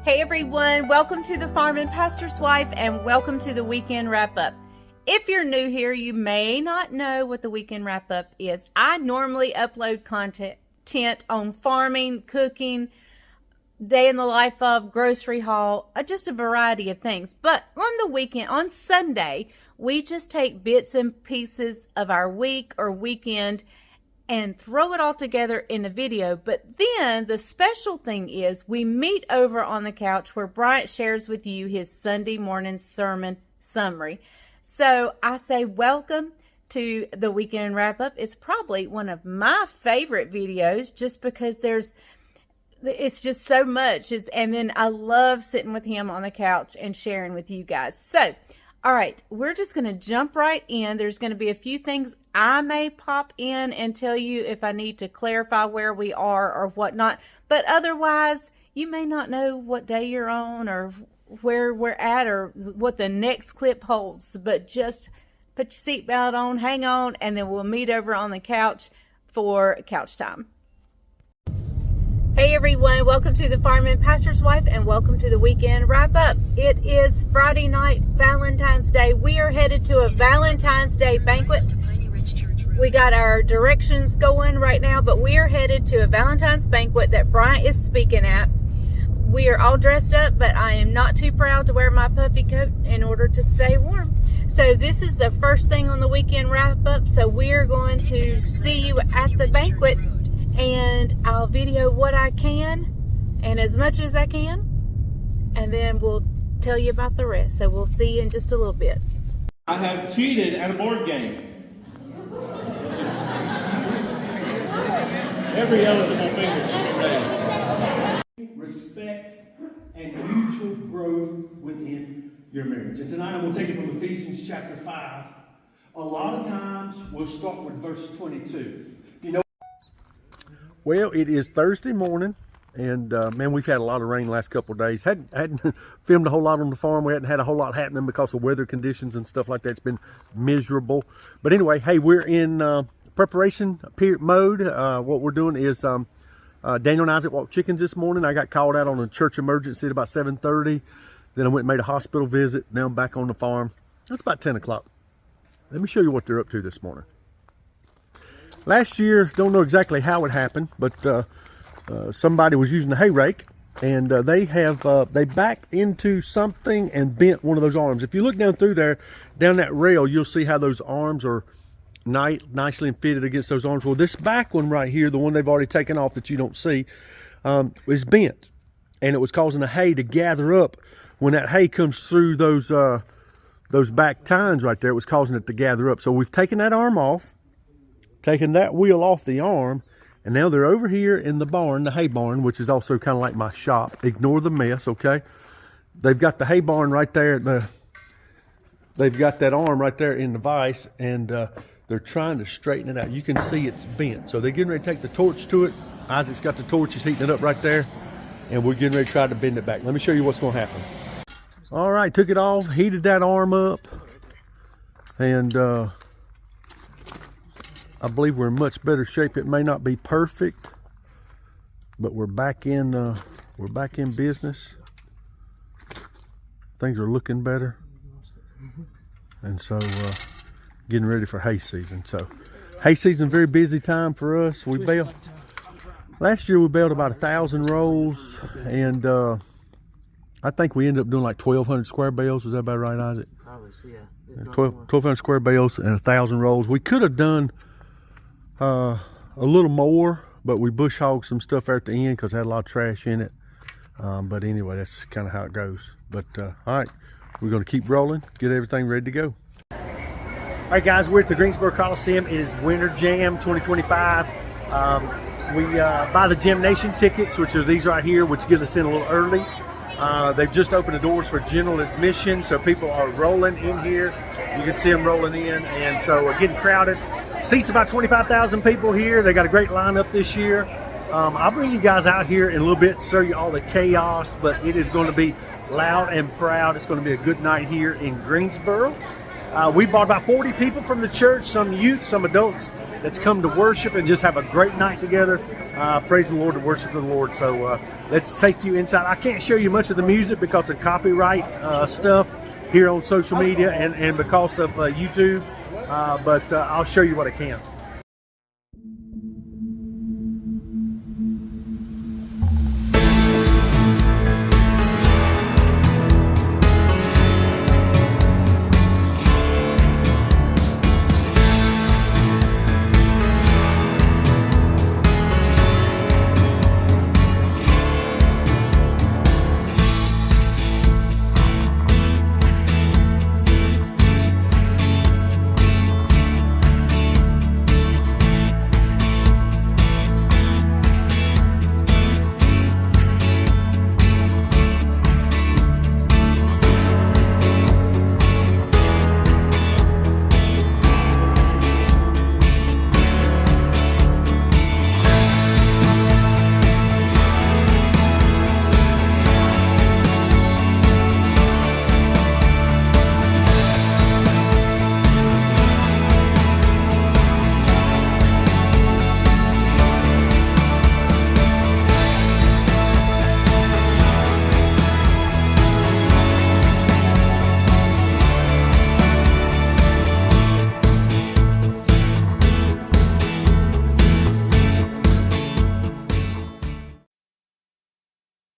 Hey everyone, welcome to the Farm and Pastor's Wife and welcome to the Weekend Wrap-Up. If you're new here, you may not know what the Weekend Wrap-Up is. I normally upload content on farming, cooking, day in the life of, grocery haul, just a variety of things. But on the weekend, on Sunday, we just take bits and pieces of our week or weekend and throw it all together in a video. But then the special thing is we meet over on the couch where Bryant shares with you his Sunday morning sermon summary. So I say welcome to the Weekend Wrap-Up. It's probably one of my favorite videos just because it's just so much. And then I love sitting with him on the couch and sharing with you guys. So, all right, we're just going to jump right in. There's going to be a few things I may pop in and tell you if I need to clarify where we are or whatnot. But otherwise, you may not know what day you're on or where we're at or what the next clip holds. But just put your seatbelt on, hang on, and then we'll meet over on the couch for couch time. Hey everyone, welcome to the Farm and Pastor's Wife and welcome to the Weekend Wrap-Up. It is Friday night, Valentine's Day. We are headed to a Valentine's Day banquet. We got our directions going right now, but we are headed to a Valentine's banquet that Bryant is speaking at. We are all dressed up, but I am not too proud to wear my puppy coat in order to stay warm. So this is the first thing on the Weekend Wrap-Up. So we are going to see you at the banquet, and I'll video what I can and as much as I can, and then we'll tell you about the rest. So we'll see you in just a little bit. I have cheated at a board game. Every eligible finger should be raised. Respect and mutual growth within your marriage. And tonight I'm going to take it from Ephesians chapter 5. A lot of times we'll start with verse 22. You know. Well, it is Thursday morning, and man, we've had a lot of rain the last couple of days. Hadn't filmed a whole lot on the farm. We hadn't had a whole lot happening because of weather conditions and stuff like that. It's been miserable. But anyway, hey, we're in preparation mode. What we're doing is Daniel and Isaac walked chickens this morning. I got called out on a church emergency at about 7:30. Then I went and made a hospital visit. Now I'm back on the farm. It's about 10 o'clock. Let me show you what they're up to this morning. Last year, don't know exactly how it happened, but somebody was using a hay rake, and they backed into something and bent one of those arms. If you look down through there, down that rail, you'll see how those arms are nicely fitted against those arms. Well, this back one right here, the one they've already taken off that you don't see, is bent, and it was causing the hay to gather up. When that hay comes through those back tines right there, it was causing it to gather up. So we've taken that arm off, taking that wheel off the arm, and now they're over here in the barn, the hay barn, which is also kind of like my shop. Ignore the mess, okay? They've got the hay barn right there. They've got that arm right there in the vise, and they're trying to straighten it out. You can see it's bent. So they're getting ready to take the torch to it. Isaac's got the torch. He's heating it up right there, and we're getting ready to try to bend it back. Let me show you what's going to happen. All right, took it off, heated that arm up, and I believe we're in much better shape. It may not be perfect, but we're back in business. Things are looking better, and so getting ready for hay season. So hay season, very busy time for us. We baled last year. We baled about 1,000 rolls, and I think we ended up doing like 1,200 square bales. Was that about right, Isaac? Probably, yeah. 1,200 square bales and 1,000 rolls. We could have done a little more, but we bush hogged some stuff there at the end because it had a lot of trash in it. But anyway, that's kind of how it goes. But all right, we're going to keep rolling, get everything ready to go. All right, guys, we're at the Greensboro Coliseum. It is Winterjam 2025. We buy the Gym Nation tickets, which are these right here, which get us in a little early. They've just opened the doors for general admission, so people are rolling in here. You can see them rolling in, and so we're getting crowded. Seats about 25,000 people here. They got a great lineup this year. I'll bring you guys out here in a little bit to show you all the chaos, but it is going to be loud and proud. It's going to be a good night here in Greensboro. We brought about 40 people from the church, some youth, some adults, that's come to worship and just have a great night together, praise the Lord and worship the Lord. So let's take you inside. I can't show you much of the music because of copyright stuff here on social media and because of YouTube, but I'll show you what I can.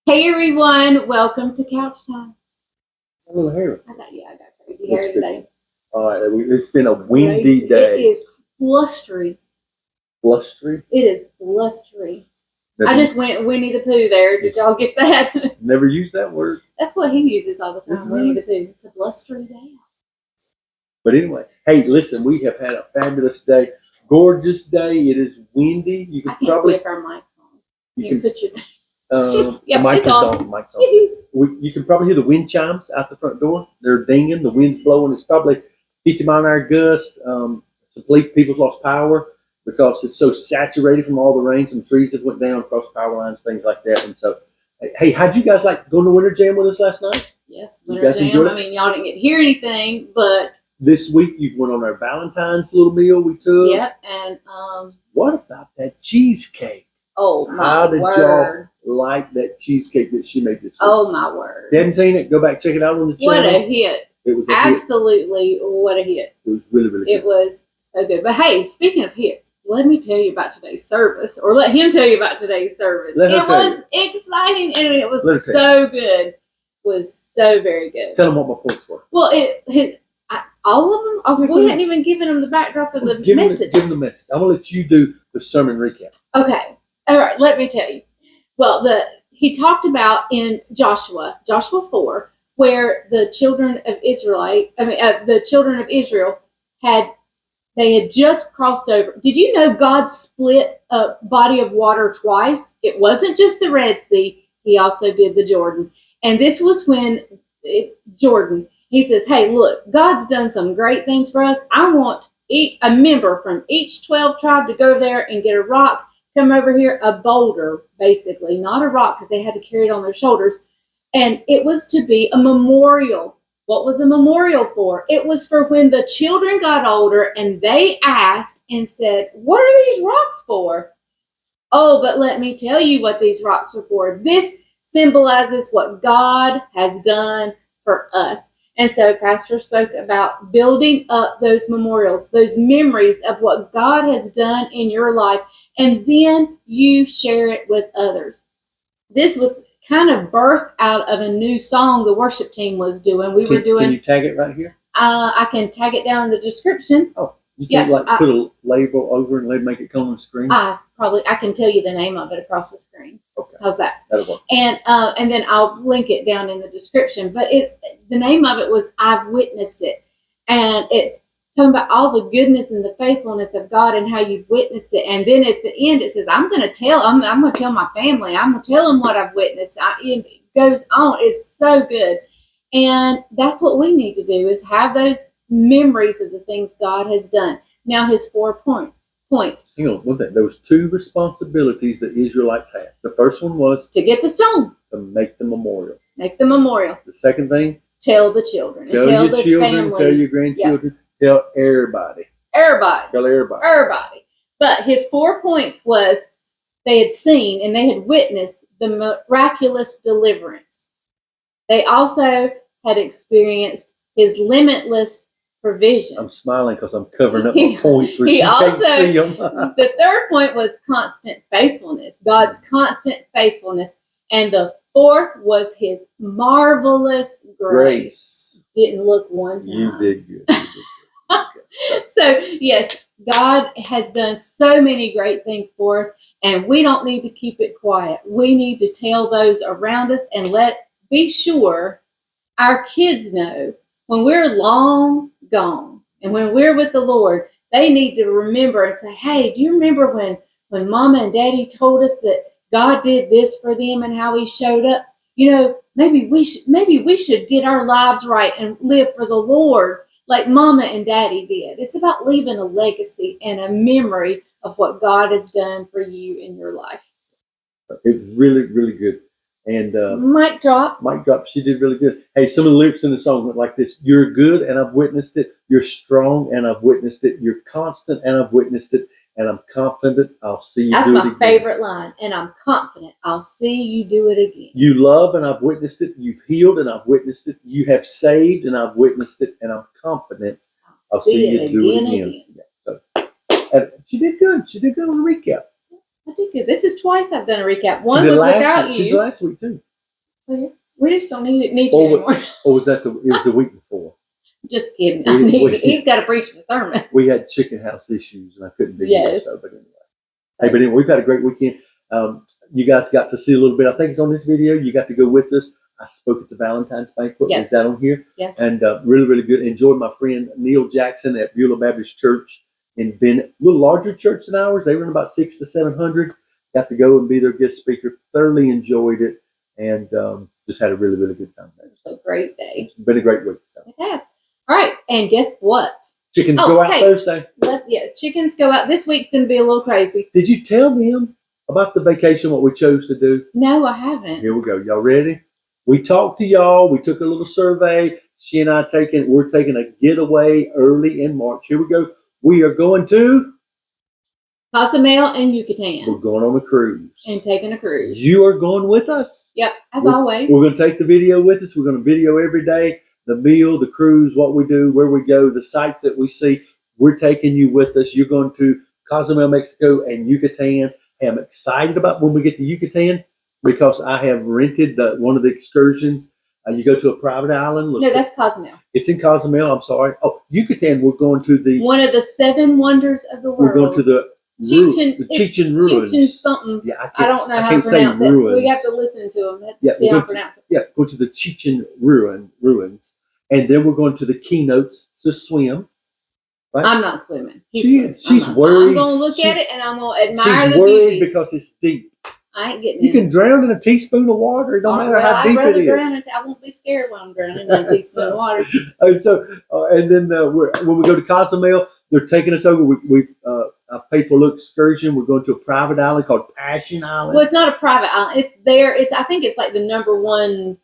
Hey everyone, welcome to Couch Time. A little hair. I got crazy hair today. All right, it's been a windy day. It is blustery. Blustery? It is blustery. Never, I just went Winnie the Pooh there. Did y'all get that? never used that word. That's what he uses all the time, That's Winnie right. the Pooh. It's a blustery day. But anyway, hey, listen, we have had a fabulous day. Gorgeous day. It is windy. You I can can't probably see if our mic's on. you You can put your... the mic is on. The mic's on. You can probably hear the wind chimes out the front door. They're dinging. The wind's blowing. It's probably 50 mile an hour gust. Some people's lost power because it's so saturated from all the rain. Some trees have went down across power lines, things like that. And so, hey, how'd you guys like going to Winterjam with us last night? Yes, You guys Winterjam. enjoyed it? I mean, y'all didn't get to hear anything, but This week you went on our Valentine's little meal we took. yep. And What about that cheesecake? oh my How did word! y'all like that cheesecake that she made this week? Oh my word! If you haven't seen it, go back check it out on the channel. What a hit! It was a hit. Absolutely, what a hit! It was really, really It good. was so good. But hey, speaking of hits, let me tell you about today's service, or let him tell you about today's service. Let her It tell was exciting and it Let her was tell so good. It was so very good. Tell them what my points were. Well, all of them. Oh, Okay, we go hadn't even given them the backdrop of the Give message. them the message. I'm going to let you do the sermon recap. Okay. All right. Let me tell you. Well, he talked about in Joshua 4, where the children of Israel had just crossed over. Did you know God split a body of water twice? It wasn't just the Red Sea. He also did the Jordan. And this was when Jordan, he says, hey, look, God's done some great things for us. I want a member from each 12 tribe to go there and get a rock, come over here, a boulder, basically, not a rock because they had to carry it on their shoulders. And it was to be a memorial. What was the memorial for? It was for when the children got older and they asked and said, what are these rocks for? Oh, but let me tell you what these rocks are for. This symbolizes what God has done for us. And so Pastor spoke about building up those memorials, those memories of what God has done in your life, and then you share it with others. This was kind of birthed out of a new song the worship team was doing. Can you tag it right here? I can tag it down in the description. Oh, you can't put a label over and make it come on the screen? I can tell you the name of it across the screen. Okay. How's that? That'll work. And then I'll link it down in the description. But the name of it was I've Witnessed It. And it's talking about all the goodness and the faithfulness of God and how you've witnessed it. And then at the end it says, I'm going to tell my family. I'm going to tell them what I've witnessed. It goes on. It's so good. And that's what we need to do, is have those memories of the things God has done. Now his 4 points. Hang on, one thing. There was 2 responsibilities that Israelites had. The first one was To get the stone. to make the memorial. Make the memorial. The second thing, Tell the children. And tell your the children, families. tell your grandchildren, tell everybody. Everybody. Tell everybody. Everybody. But his 4 points was they had seen and they had witnessed the miraculous deliverance. They also had experienced his limitless provision. I'm smiling because I'm covering up my points where she can't see them. The third point was constant faithfulness, God's constant faithfulness. And the fourth was his marvelous grace. Didn't look one time. You did good. You did good. So, yes, God has done so many great things for us, and we don't need to keep it quiet. We need to tell those around us and be sure our kids know when we're long gone and when we're with the Lord, they need to remember and say, hey, do you remember when Mama and Daddy told us that God did this for them and how he showed up? You know, maybe we should get our lives right and live for the Lord like Mama and Daddy did. It's about leaving a legacy and a memory of what God has done for you in your life. It was really, really good. And mic drop. Mic drop. She did really good. Hey, some of the lyrics in the song went like this: you're good, and I've witnessed it. You're strong, and I've witnessed it. You're constant, and I've witnessed it. And I'm confident I'll see you do it again. That's my favorite line. And I'm confident I'll see you do it again. You love, and I've witnessed it. You've healed, and I've witnessed it. You have saved, and I've witnessed it. And I'm confident I'll see you do it again. Yeah, so, and she did good. She did good on the recap. I did good. This is twice I've done a recap. One was without you. She did last week too. So yeah, we just don't need you anymore. Or was that it was the week before? Just kidding. He's got to preach the sermon. We had chicken house issues, and I couldn't be here. Yes. So, but anyway. Hey, but anyway, we've had a great weekend. You guys got to see a little bit. I think it's on this video. You got to go with us. I spoke at the Valentine's banquet. Yes. Is that on here? Yes. And really, really good. Enjoyed my friend Neil Jackson at Beulah Baptist Church in Bennett. A little larger church than ours. They run about 600 to 700. Got to go and be their guest speaker. Thoroughly enjoyed it, and just had a really, really good time there. It's a great day. It's been a great week. So. It has. All right, and guess what? Chickens go out Thursday. Chickens go out. This week's going to be a little crazy. Did you tell them about the vacation, what we chose to do? No, I haven't. Here we go. Y'all ready? We talked to y'all. We took a little survey. She and I we're taking a getaway early in March. Here we go. We are going to Cozumel and Yucatan. We're going on a cruise. And taking a cruise. You are going with us. Yep, as always. We're going to take the video with us. We're going to video every day. The meal, the cruise, what we do, where we go, the sights that we see. We're taking you with us. You're going to Cozumel, Mexico, and Yucatan. I'm excited about when we get to Yucatan because I have rented one of the excursions. You go to a private island. No, that's Cozumel. It's in Cozumel. I'm sorry. Oh, Yucatan. We're going to one of the 7 wonders of the world. We're going to the Chichen ruins. Chichen something. Yeah, I don't know how to pronounce it. We have to listen to them. See how to pronounce it. Yeah, go to the Chichen ruins, and then we're going to the keynotes to swim. Right? I'm not swimming. She's worried. I'm going to look at it and I'm going to admire the beauty. She's worried because it's deep. I ain't getting You can drown in a teaspoon of water. It don't matter how deep it is. I won't be scared when I'm drowning in a teaspoon of water. And then when we go to Cozumel, they're taking us over. I paid for a little excursion. We're going to a private island called Passion Island. Well, it's not a private island. It's there. I think it's like the #1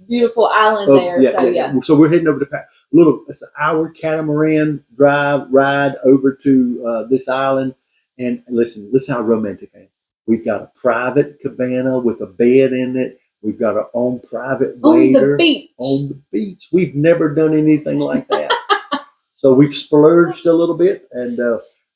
beautiful island there. Yeah. So we're heading over to it's an hour catamaran ride over to this island. And listen how romantic I am. We've got a private cabana with a bed in it. We've got our own private waiter. On the beach. We've never done anything like that. So we've splurged a little bit, and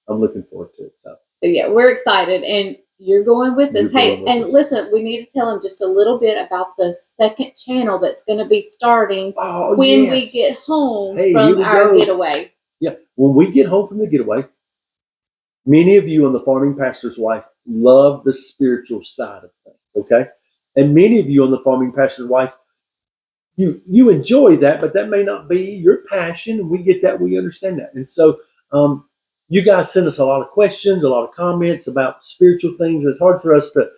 I'm looking forward to it. So yeah, we're excited, and you're going with us. Listen, we need to tell them just a little bit about the second channel that's going to be starting when we get home from our getaway. Yeah, when we get home from the getaway, many of you on the Farming Pastor's Wife love the spiritual side of things, okay? And many of you on the Farming Pastor's Wife, you enjoy that, but that may not be your passion, and we get that, we understand that. And so you guys send us a lot of questions, a lot of comments about spiritual things. It's hard for us to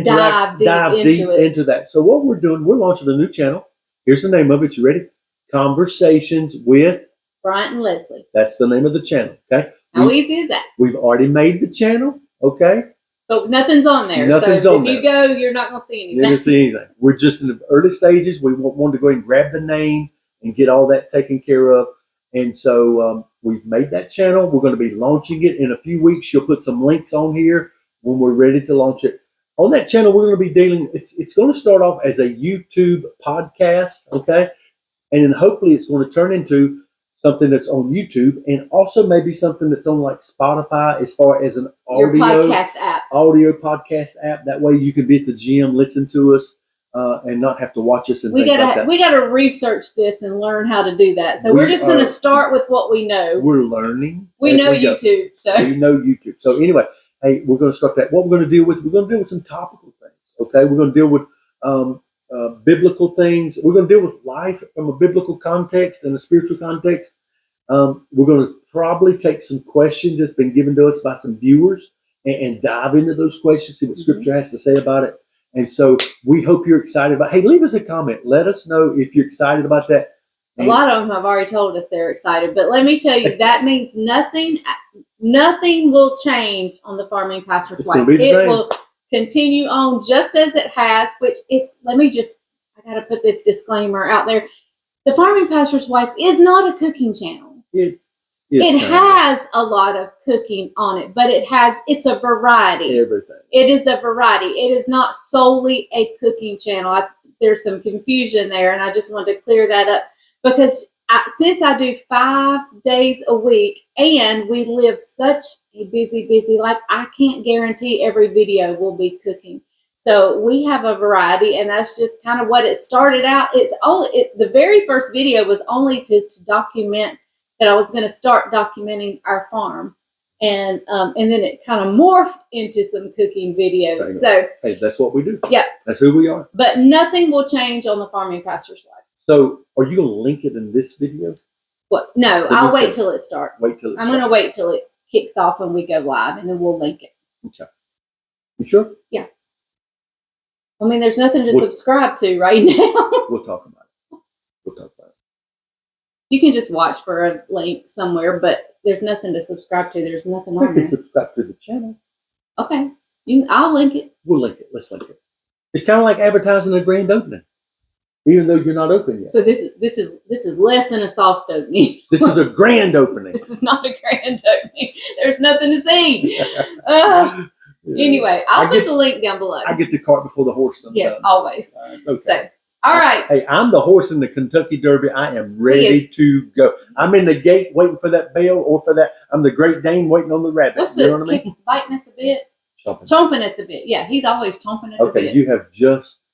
dive deep into that. So what we're doing, we're launching a new channel. Here's the name of it. You ready? Conversations with Bryant and Leslie. That's the name of the channel, okay? How easy is that? We've already made the channel, okay? So nothing's on there. If you go, you're not going to see anything. You're not going to see anything. We're just in the early stages. We want to go ahead and grab the name and get all that taken care of. And so We've made that channel. We're going to be launching it in a few weeks. She'll put some links on here when we're ready to launch it. On that channel, we're going to be dealing, it's going to start off as a YouTube podcast, okay? And then hopefully it's going to turn into something that's on YouTube, and also maybe something that's on like Spotify as far as an Your podcast apps. audio podcast app. That way you can be at the gym, listen to us, and not have to watch us and things like that. We gotta research this and learn how to do that. So we're just going to start with what we know. We're learning. We know YouTube. So we know YouTube. So anyway, hey, we're going to start that. What we're going to deal with? We're going to deal with some topical things. Okay, we're going to deal with biblical things. We're going to deal with life from a biblical context and a spiritual context. We're going to probably take some questions that's been given to us by some viewers and dive into those questions, see what Scripture has to say about it. And so we hope you're excited about. Hey, leave us a comment. Let us know if you're excited about that. A lot of them have already told us they're excited, but let me tell you, that means nothing will change on the Farming Pastor's Wife. It will continue on just as it has, which I got to put this disclaimer out there. The Farming Pastor's Wife is not a cooking channel. It has a lot of cooking on it, but it's a variety. Everything. It is a variety. It is not solely a cooking channel. There's some confusion there, and I just wanted to clear that up because since I do 5 days a week and we live such a busy life, I can't guarantee every video will be cooking. So we have a variety, and that's just kind of what it started out. The very first video was only to document that I was going to start documenting our farm, and then it kind of morphed into some cooking videos. So hey, that's what we do. Yeah, that's who we are. But nothing will change on the Farming Pastor's Wife. So, are you going to link it in this video? What? No, I'll wait till it starts. I'm going to wait till it kicks off and we go live, and then we'll link it. Okay. You sure? Yeah. I mean, there's nothing to subscribe to right now. We'll talk about it. You can just watch for a link somewhere, but there's nothing to subscribe to. There's nothing on there. You can subscribe to the channel. Okay. I'll link it. We'll link it. Let's link it. It's kind of like advertising a grand opening, even though you're not open yet. So this is less than a soft opening. This is a grand opening. This is not a grand opening. There's nothing to see. Anyway, I'll put the link down below. I get the cart before the horse sometimes. Yes, always. Okay. So, all right. Hey, I'm the horse in the Kentucky Derby. I am ready to go. I'm in the gate waiting for that bell or for that. I'm the Great Dane waiting on the rabbit. What's you know what I mean? Biting at the bit? Chomping at the bit. Yeah, he's always chomping at the bit. Okay, you have just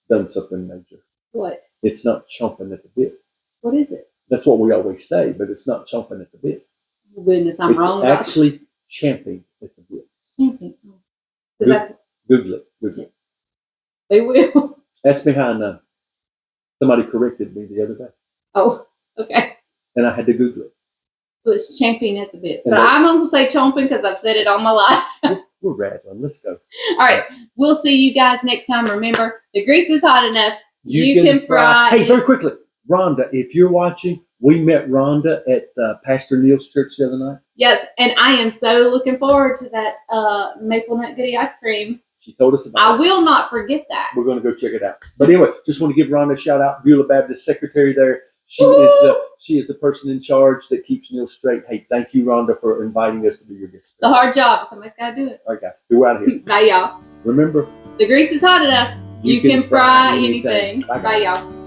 done something major. What? It's not chomping at the bit. What is it? That's what we always say, but it's not chomping at the bit. Oh, goodness, I'm wrong about it. It's actually champing at the bit. Champing. Google it. They will. Ask me how I know. Somebody corrected me the other day. Oh, okay. And I had to Google it. So it's champing at the bit. But I'm going to say chomping because I've said it all my life. We're rattling. Let's go. All right. We'll see you guys next time. Remember, the grease is hot enough. You can fry. Hey, very quickly. Rhonda, if you're watching, we met Rhonda at Pastor Neil's church the other night. Yes, and I am so looking forward to that maple nut goodie ice cream. She told us about it. I will not forget that. We're going to go check it out. But anyway, just want to give Rhonda a shout out. Beulah Baptist secretary there. She is the person in charge that keeps Neil straight. Hey, thank you, Rhonda, for inviting us to be your guest. It's a hard job. Somebody's got to do it. All right, guys. We're out of here. Bye, y'all. Remember, the grease is hot enough. You can fry anything. Bye, y'all.